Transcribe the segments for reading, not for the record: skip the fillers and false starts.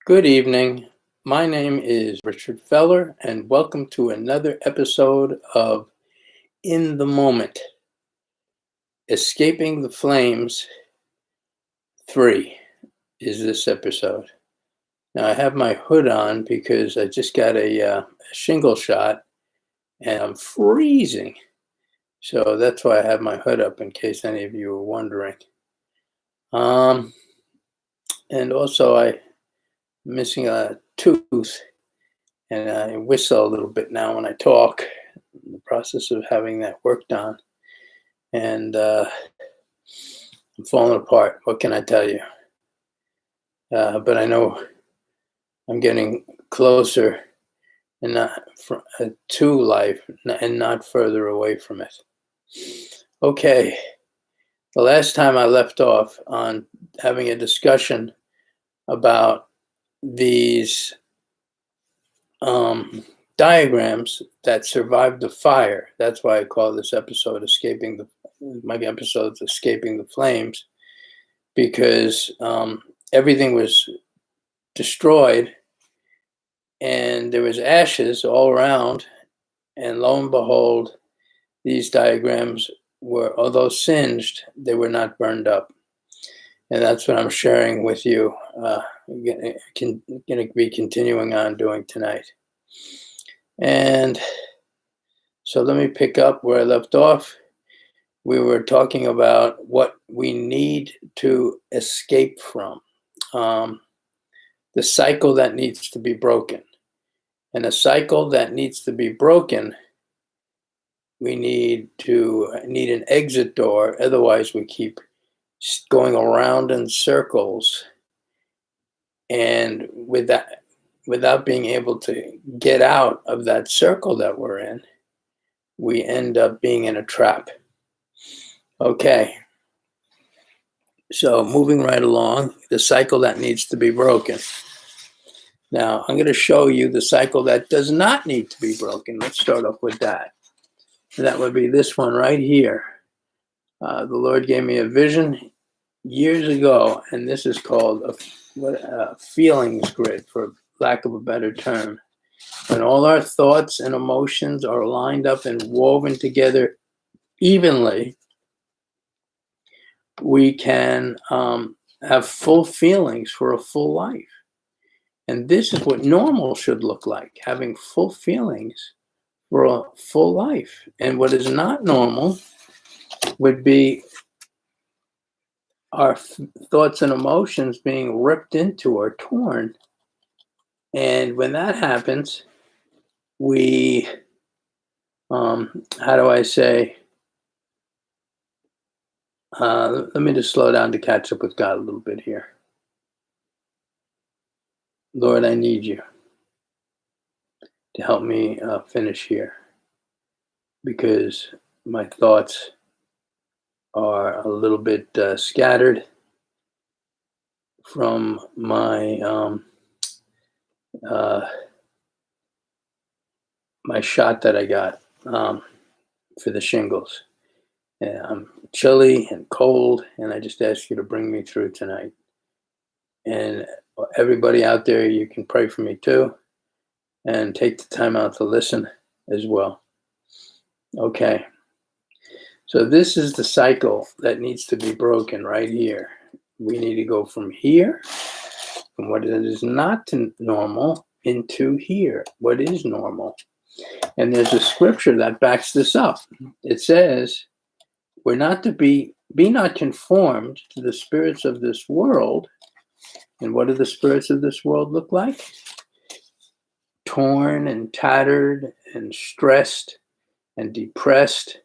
Good evening. My name is Richard Feller, and welcome to another episode of In the Moment Escaping the Flames 3 is this episode. Now, I have my hood on because I just got a shingle shot and I'm freezing. So that's why I have my hood up in case any of you are wondering. And also, I'm missing a tooth. And I whistle a little bit now when I talk, in the process of having that worked on. And I'm falling apart. What can I tell you? But I know I'm getting closer and to life and not further away from it. Okay. The last time I left off on having a discussion about these diagrams that survived the fire. That's why I call this episode Escaping the Flames, because everything was destroyed and there was ashes all around, and lo and behold, these diagrams were, although singed, they were not burned up. And that's what I'm sharing with you. Going to be continuing on doing tonight. And so let me pick up where I left off. We were talking about what we need to escape from, the cycle that needs to be broken. And a cycle that needs to be broken, we need an exit door. Otherwise, we keep going around in circles, and without being able to get out of that circle that we're in, we end up being in a trap. Okay, so moving right along, the cycle that needs to be broken. Now, I'm going to show you the cycle that does not need to be broken. Let's start off with that. And that would be this one right here. The Lord gave me a vision years ago, and this is called a feelings grid, for lack of a better term. When all our thoughts and emotions are lined up and woven together evenly, we can have full feelings for a full life. And this is what normal should look like, having full feelings for a full life. And what is not normal would be our thoughts and emotions being ripped into or torn. And when that happens, we, how do I say, let me just slow down to catch up with God a little bit here. Lord, I need you to help me finish here, because my thoughts are a little bit scattered from my my shot that I got for the shingles. And I'm chilly and cold, and I just ask you to bring me through tonight. And everybody out there, you can pray for me too, and take the time out to listen as well. Okay. So this is the cycle that needs to be broken right here. We need to go from here, from what is not normal, into here, what is normal. And there's a scripture that backs this up. It says, we're not to be not conformed to the spirits of this world. And what do the spirits of this world look like? Torn and tattered and stressed and depressed.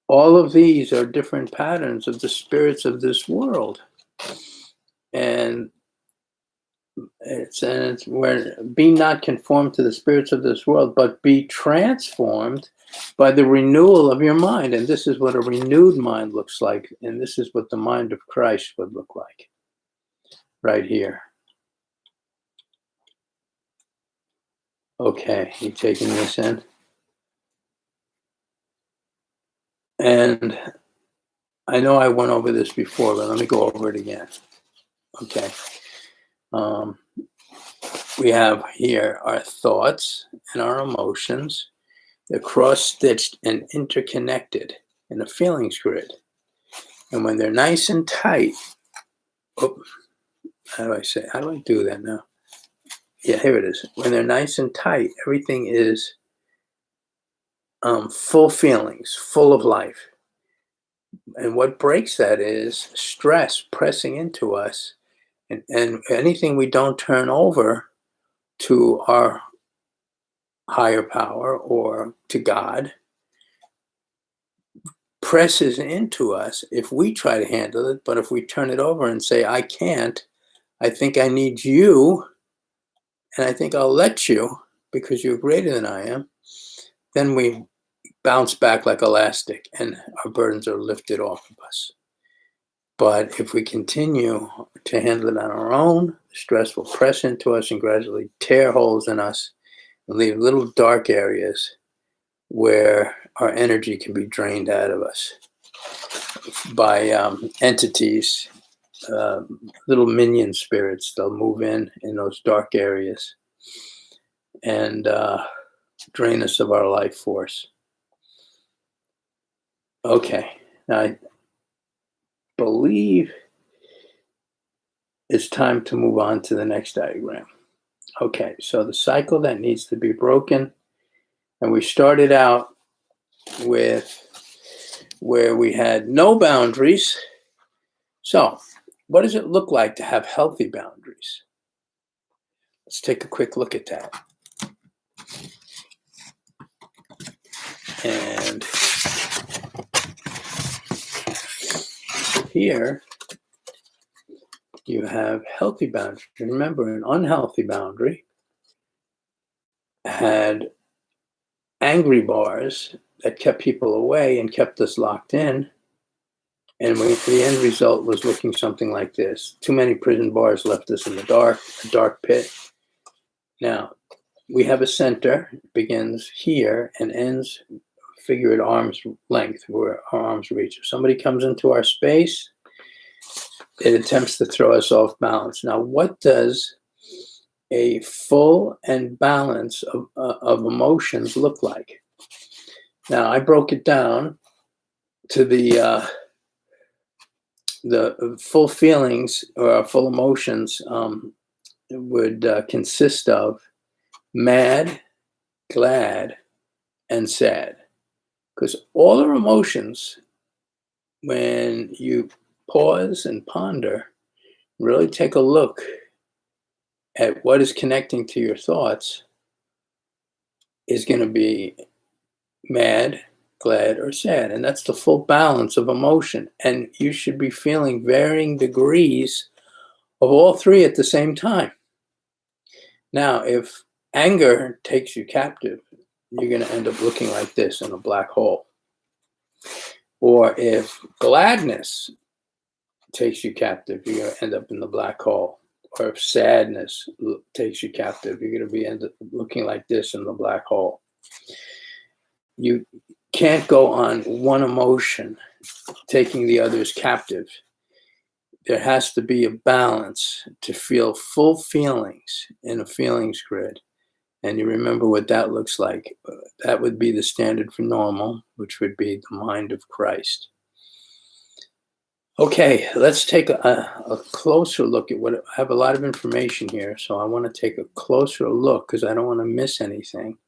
All of these are different patterns of the spirits of this world. And it's where be not conformed to the spirits of this world, but be transformed by the renewal of your mind. And this is what a renewed mind looks like. And this is what the mind of Christ would look like right here. Okay, you taking this in? And I know I went over this before, but let me go over it again. Okay. Um, we have here our thoughts and our emotions. They're cross-stitched and interconnected in a feelings grid. And when they're nice and tight, oh, how do I do that now? Yeah, here it is. When they're nice and tight, everything is full feelings, full of life. And what breaks that is stress pressing into us, and anything we don't turn over to our higher power or to God presses into us if we try to handle it. But if we turn it over and say, I can't, I think I need you, and I think I'll let you because you're greater than I am, then we bounce back like elastic and our burdens are lifted off of us. But if we continue to handle it on our own, the stress will press into us and gradually tear holes in us and leave little dark areas where our energy can be drained out of us by entities, little minion spirits. They'll move in those dark areas and drain us of our life force. Okay, now I believe it's time to move on to the next diagram. Okay, so the cycle that needs to be broken, and we started out with where we had no boundaries. So, what does it look like to have healthy boundaries? Let's take a quick look at that. And here you have healthy boundaries. Remember, an unhealthy boundary had angry bars that kept people away and kept us locked in. And the end result was looking something like this. Too many prison bars left us in the dark, a dark pit. Now, we have a center, it begins here and ends, figure at arm's length, where our arms reach. If somebody comes into our space, it attempts to throw us off balance. Now, what does a full and balance of emotions look like? Now, I broke it down to the full feelings or full emotions would consist of mad, glad, and sad. Because all our emotions, when you pause and ponder, really take a look at what is connecting to your thoughts, is going to be mad, glad, or sad. And that's the full balance of emotion. And you should be feeling varying degrees of all three at the same time. Now, if anger takes you captive, you're going to end up looking like this in a black hole. Or if gladness takes you captive, you're going to end up in the black hole. Or if sadness takes you captive, you're going to end up looking like this in the black hole. You can't go on one emotion taking the others captive. There has to be a balance to feel full feelings in a feelings grid. And you remember what that looks like. That would be the standard for normal, which would be the mind of Christ. Okay, let's take a closer look at what I have a lot of information here. So I want to take a closer look because I don't want to miss anything.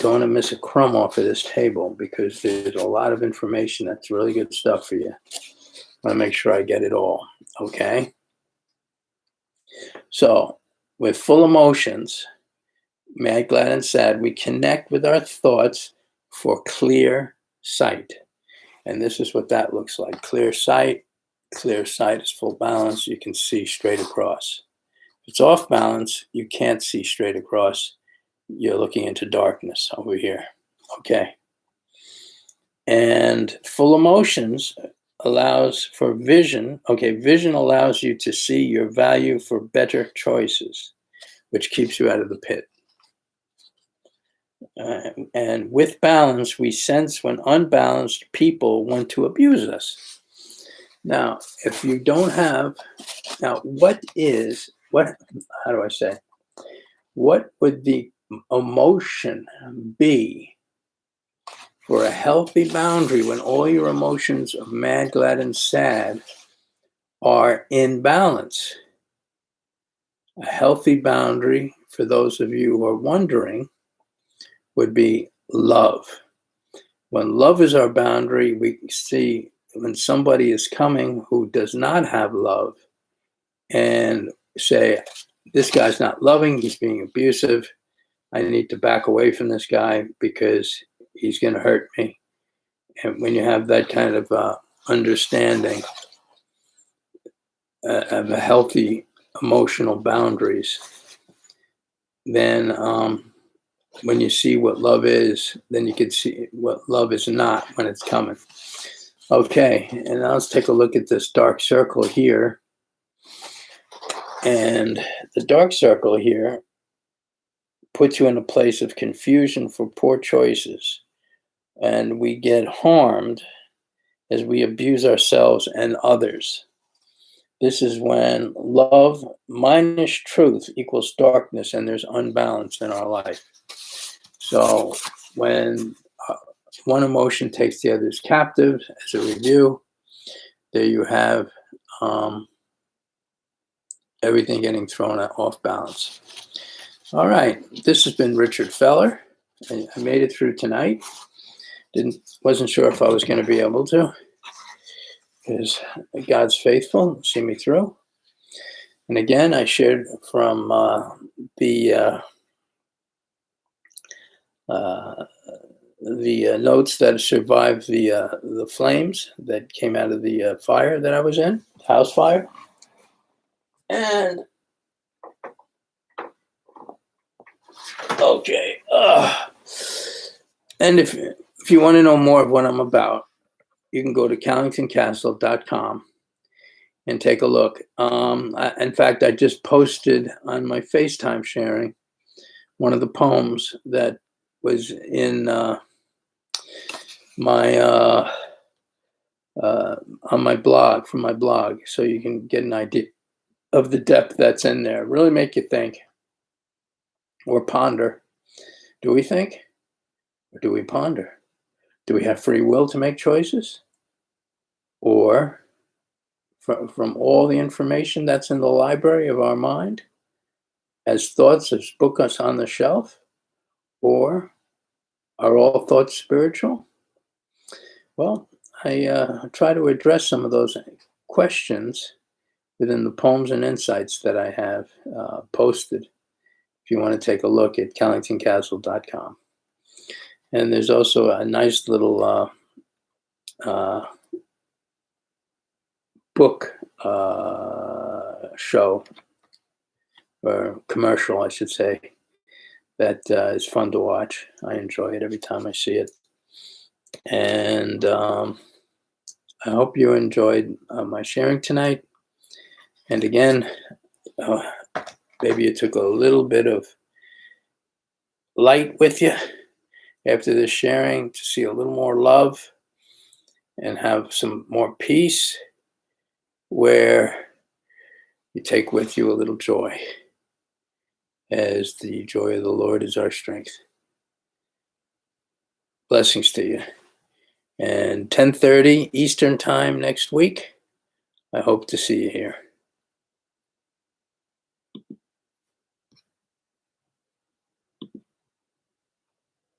Don't want to miss a crumb off of this table because there's a lot of information that's really good stuff for you. I want to make sure I get it all. Okay. So with full emotions, mad, glad, and sad, we connect with our thoughts for clear sight. And this is what that looks like. Clear sight. Clear sight is full balance. You can see straight across. If it's off balance, you can't see straight across. You're looking into darkness over here. Okay. And full emotions allows for vision. Okay, vision allows you to see your value for better choices, which keeps you out of the pit. And with balance, we sense when unbalanced people want to abuse us. Now, if you don't have, now what is what, how do I say? What would the emotion be for a healthy boundary when all your emotions of mad, glad, and sad are in balance? A healthy boundary, for those of you who are wondering, would be love. When love is our boundary, we see when somebody is coming who does not have love and say, this guy's not loving, he's being abusive, I need to back away from this guy because he's going to hurt me. And when you have that kind of understanding of a healthy emotional boundaries, then when you see what love is, then you can see what love is not when it's coming. Okay, and now let's take a look at this dark circle here. And the dark circle here puts you in a place of confusion for poor choices. And we get harmed as we abuse ourselves and others. This is when love minus truth equals darkness, and there's unbalance in our life. So when one emotion takes the others captive, as a review, there you have everything getting thrown off balance. All right, this has been Richard Feller. I made it through tonight. Wasn't sure if I was going to be able to, because God's faithful, see me through. And again, I shared from the notes that survived the flames that came out of the fire that I was in, house fire. And okay, and if you want to know more of what I'm about, you can go to CallingtonCastle.com and take a look. In fact, I just posted on my FaceTime sharing one of the poems that was in my on my blog, from my blog, so you can get an idea of the depth that's in there. Really make you think or ponder. Do we think, or do we ponder? Do we have free will to make choices? Or from all the information that's in the library of our mind, as thoughts as books on the shelf? Or are all thoughts spiritual? Well, I try to address some of those questions within the poems and insights that I have posted. If you want to take a look at CallingtonCastle.com. And there's also a nice little book show, or commercial, I should say, that is fun to watch. I enjoy it every time I see it. And I hope you enjoyed my sharing tonight. And again, maybe you took a little bit of light with you after this sharing to see a little more love and have some more peace, where you take with you a little joy, as the joy of the Lord is our strength. Blessings to you. And 10:30 Eastern time next week, I hope to see you here.